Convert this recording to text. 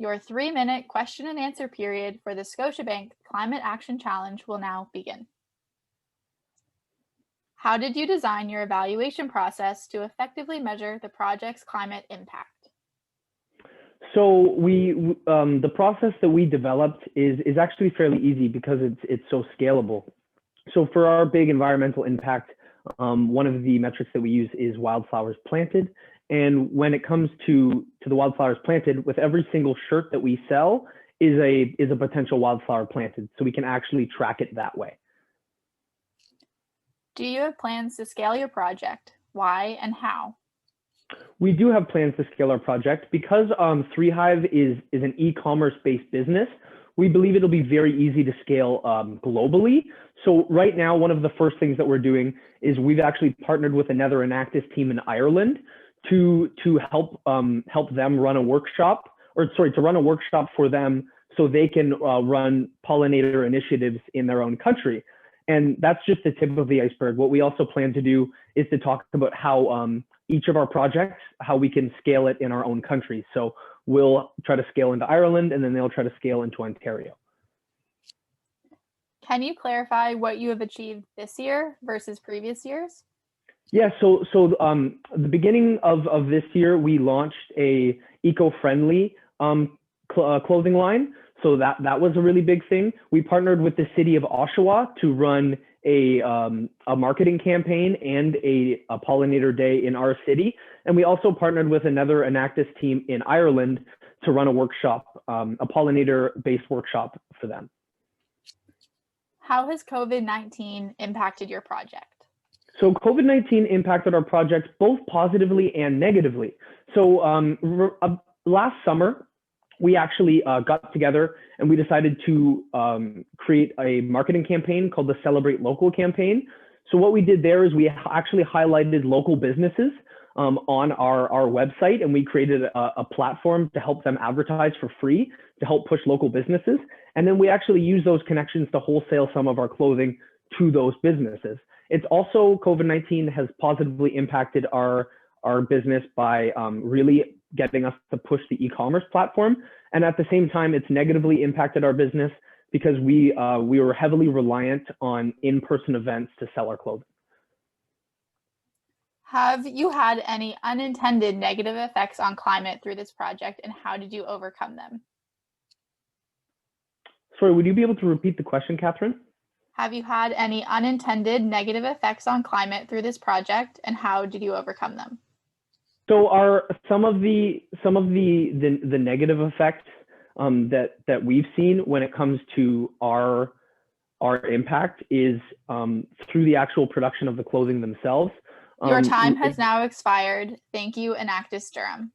Your 3-minute question and answer period for the Scotiabank Climate Action Challenge will now begin. How did you design your evaluation process to effectively measure the project's climate impact? So the process that we developed is actually fairly easy because it's so scalable. So for our big environmental impact, one of the metrics that we use is wildflowers planted. And when it comes to the wildflowers planted, with every single shirt that we sell is a potential wildflower planted. So we can actually track it that way. Do you have plans to scale your project? Why and how? We do have plans to scale our project because 3Hive is an e-commerce based business. We believe it'll be very easy to scale globally. So right now, one of the first things that we're doing is we've actually partnered with another Enactus team in Ireland to help them run a workshop, to run a workshop for them so they can run pollinator initiatives in their own country. And that's just the tip of the iceberg. What we also plan to do is to talk about how each of our projects, how we can scale it in our own country. So we'll try to scale into Ireland, and then they'll try to scale into Ontario. Can you clarify what you have achieved this year versus previous years? Yeah, so the beginning of this year, we launched a eco-friendly clothing line. So that was a really big thing. We partnered with the city of Oshawa to run a marketing campaign and a pollinator day in our city. And we also partnered with another Enactus team in Ireland to run a workshop, a pollinator-based workshop for them. How has COVID-19 impacted your project? So COVID-19 impacted our project both positively and negatively. So last summer, we actually got together and we decided to create a marketing campaign called the Celebrate Local campaign. So what we did there is we actually highlighted local businesses on our website, and we created a platform to help them advertise for free to help push local businesses. And then we actually use those connections to wholesale some of our clothing to those businesses. It's also, COVID-19 has positively impacted our business by really getting us to push the e-commerce platform. And at the same time, it's negatively impacted our business because we were heavily reliant on in-person events to sell our clothing. Have you had any unintended negative effects on climate through this project, and how did you overcome them? Sorry, would you be able to repeat the question, Catherine? Have you had any unintended negative effects on climate through this project, and how did you overcome them? So some of the negative effects that we've seen when it comes to our impact is through the actual production of the clothing themselves. Your time has now expired. Thank you, Enactus Durham.